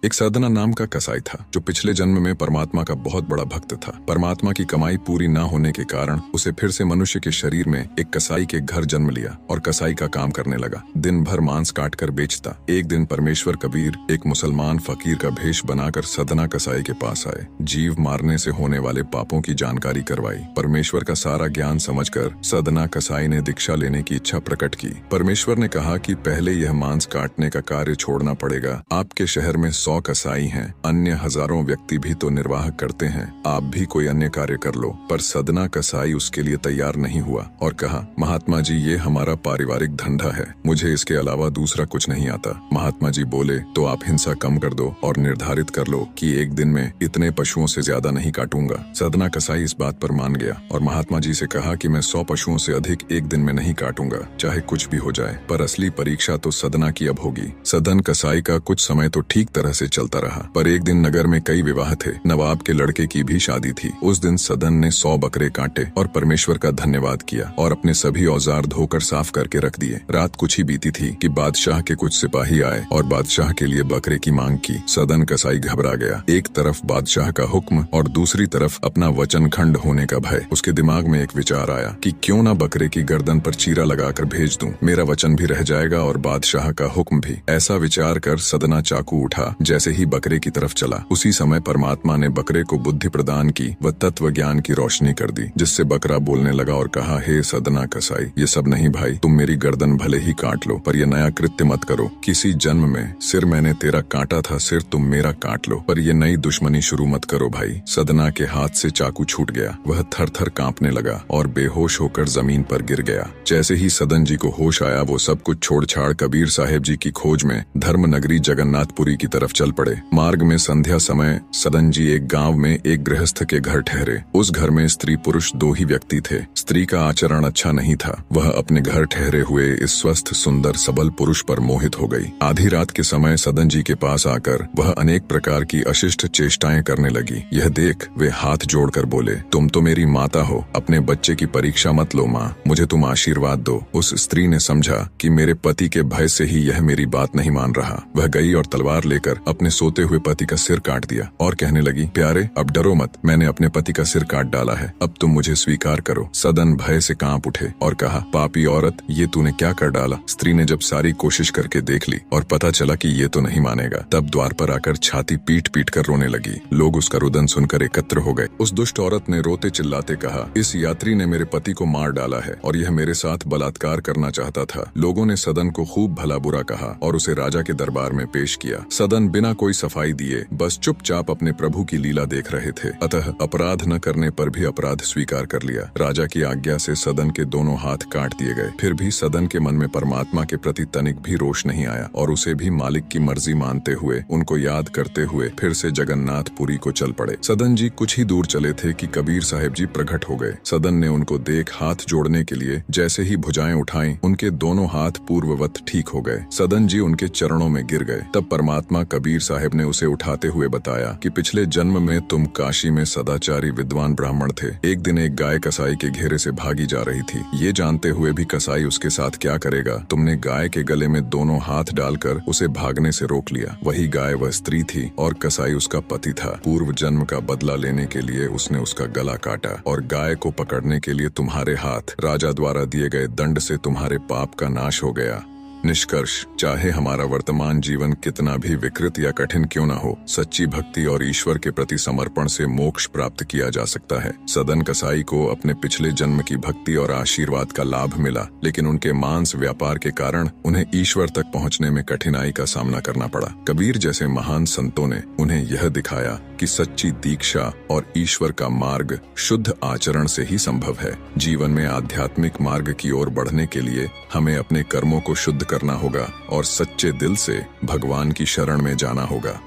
एक सदना नाम का कसाई था जो पिछले जन्म में परमात्मा का बहुत बड़ा भक्त था। परमात्मा की कमाई पूरी न होने के कारण उसे फिर से मनुष्य के शरीर में एक कसाई के घर जन्म लिया और कसाई का काम करने लगा। दिन भर मांस काट कर बेचता। एक दिन परमेश्वर कबीर एक मुसलमान फकीर का भेष बनाकर सदना कसाई के पास आए। जीव मारने से होने वाले पापों की जानकारी करवाई। परमेश्वर का सारा ज्ञान समझकर सदना कसाई ने दीक्षा लेने की इच्छा प्रकट की। परमेश्वर ने कहा कि पहले यह मांस काटने का कार्य छोड़ना पड़ेगा। आपके शहर में 100 कसाई हैं, अन्य हजारों व्यक्ति भी तो निर्वाह करते हैं। आप भी कोई अन्य कार्य कर लो। पर सदना कसाई उसके लिए तैयार नहीं हुआ और कहा, महात्मा जी, ये हमारा पारिवारिक धंधा है, मुझे इसके अलावा दूसरा कुछ नहीं आता। महात्मा जी बोले, तो आप हिंसा कम कर दो और निर्धारित कर लो कि एक दिन में इतने पशुओं से ज्यादा नहीं काटूंगा। सदना कसाई इस बात पर मान गया और महात्मा जी से कहा कि मैं 100 पशुओं से अधिक एक दिन में नहीं काटूंगा, चाहे कुछ भी हो जाए। पर असली परीक्षा तो सदना की अब होगी। सदन कसाई का कुछ समय तो ठीक तरह से चलता रहा, पर एक दिन नगर में कई विवाह थे। नवाब के लड़के की भी शादी थी। उस दिन सदन ने 100 बकरे काटे और परमेश्वर का धन्यवाद किया और अपने सभी औजार धोकर साफ करके रख दिए। रात कुछ ही बीती थी कि बादशाह के कुछ सिपाही आए और बादशाह के लिए बकरे की मांग की। सदन कसाई घबरा गया। एक तरफ बादशाह का हुक्म और दूसरी तरफ अपना वचन खंड होने का भय। उसके दिमाग में एक विचार आया कि क्यों ना बकरे की गर्दन पर चीरा लगाकर भेज दूं, मेरा वचन भी रह जाएगा और बादशाह का हुक्म भी। ऐसा विचार कर सदना चाकू उठा। जैसे ही बकरे की तरफ चला, उसी समय परमात्मा ने बकरे को बुद्धि प्रदान की व तत्व ज्ञान की रोशनी कर दी, जिससे बकरा बोलने लगा और कहा, हे सदना कसाई, ये सब नहीं भाई, तुम मेरी गर्दन भले ही काट लो, पर यह नया कृत्य मत करो। किसी जन्म में सिर मैंने तेरा काटा था, सिर तुम मेरा काट लो, पर यह नई दुश्मनी शुरू मत करो भाई। सदना के हाथ से चाकू छूट गया। वह थर थर कांपने लगा और बेहोश होकर जमीन पर गिर गया। जैसे ही सदन जी को होश आया, वो सब कुछ छोड़ छाड़ कबीर साहेब जी की खोज में धर्म नगरी जगन्नाथपुरी की तरफ चल पड़े। मार्ग में संध्या समय सदन जी एक गांव में एक गृहस्थ के घर ठहरे। उस घर में स्त्री पुरुष 2 ही व्यक्ति थे। स्त्री का आचरण अच्छा नहीं था। वह अपने घर ठहरे हुए इस स्वस्थ सुंदर सबल पुरुष पर मोहित हो गई। आधी रात के समय सदन जी के पास आकर वह अनेक प्रकार की अशिष्ट चेष्टाएं करने लगी। यह देख वे हाथ जोड़कर बोले, तुम तो मेरी माता हो, अपने बच्चे की परीक्षा मत लो माँ, मुझे तुम आशीर्वाद दो। उस स्त्री ने समझा कि मेरे पति के भय से ही यह मेरी बात नहीं मान रहा। वह गई और तलवार लेकर अपने सोते हुए पति का सिर काट दिया और कहने लगी, प्यारे अब डरो मत, मैंने अपने पति का सिर काट डाला है, अब तुम मुझे स्वीकार करो। सदन भय से कांप उठे और कहा, पापी औरत, ये तूने क्या कर डाला? स्त्री ने जब सारी कोशिश करके देख ली और पता चला कि ये तो नहीं मानेगा, तब द्वार पर आकर छाती पीट पीट कर रोने लगी। लोग उसका रुदन सुनकर एकत्र हो गए। उस दुष्ट औरत ने रोते चिल्लाते कहा, इस यात्री ने मेरे पति को मार डाला है और यह मेरे साथ बलात्कार करना चाहता था। लोगों ने सदन को खूब भला बुरा कहा और उसे राजा के दरबार में पेश किया। सदन बिना कोई सफाई दिए बस चुपचाप अपने प्रभु की लीला देख रहे थे। अतः अपराध न करने पर भी अपराध स्वीकार कर लिया। राजा की आज्ञा से सदन के दोनों हाथ काट दिए गए। फिर भी सदन के मन में परमात्मा के प्रति तनिक भी रोष नहीं आया और उसे भी मालिक की मर्जी मानते हुए, उनको याद करते हुए फिर से जगन्नाथपुरी को चल पड़े। सदन जी कुछ ही दूर चले थे कि कबीर साहेब जी प्रकट हो गए। सदन ने उनको देख हाथ जोड़ने के लिए जैसे ही भुजाएं उठाई, उनके दोनों हाथ पूर्ववत ठीक हो गए। सदन जी उनके चरणों में गिर गए। तब परमात्मा कबीर साहेब ने उसे उठाते हुए बताया कि पिछले जन्म में तुम काशी में सदाचारी विद्वान ब्राह्मण थे। एक दिन एक गाय कसाई के घेरे से भागी जा रही थी। ये जानते हुए भी कसाई उसके साथ क्या करेगा, तुमने गाय के गले में दोनों हाथ डालकर उसे भागने से रोक लिया। वही गाय वह स्त्री थी और कसाई उसका पति था। पूर्व जन्म का बदला लेने के लिए उसने उसका गला काटा और गाय को पकड़ने के लिए तुम्हारे हाथ राजा द्वारा दिए गए दंड से तुम्हारे पाप का नाश हो गया। निष्कर्ष, चाहे हमारा वर्तमान जीवन कितना भी विकृत या कठिन क्यों न हो, सच्ची भक्ति और ईश्वर के प्रति समर्पण से मोक्ष प्राप्त किया जा सकता है। सदन कसाई को अपने पिछले जन्म की भक्ति और आशीर्वाद का लाभ मिला, लेकिन उनके मांस व्यापार के कारण उन्हें ईश्वर तक पहुंचने में कठिनाई का सामना करना पड़ा। कबीर जैसे महान संतों ने उन्हें यह दिखाया कि सच्ची दीक्षा और ईश्वर का मार्ग शुद्ध आचरण से ही संभव है। जीवन में आध्यात्मिक मार्ग की ओर बढ़ने के लिए हमें अपने कर्मों को शुद्ध करना होगा और सच्चे दिल से भगवान की शरण में जाना होगा।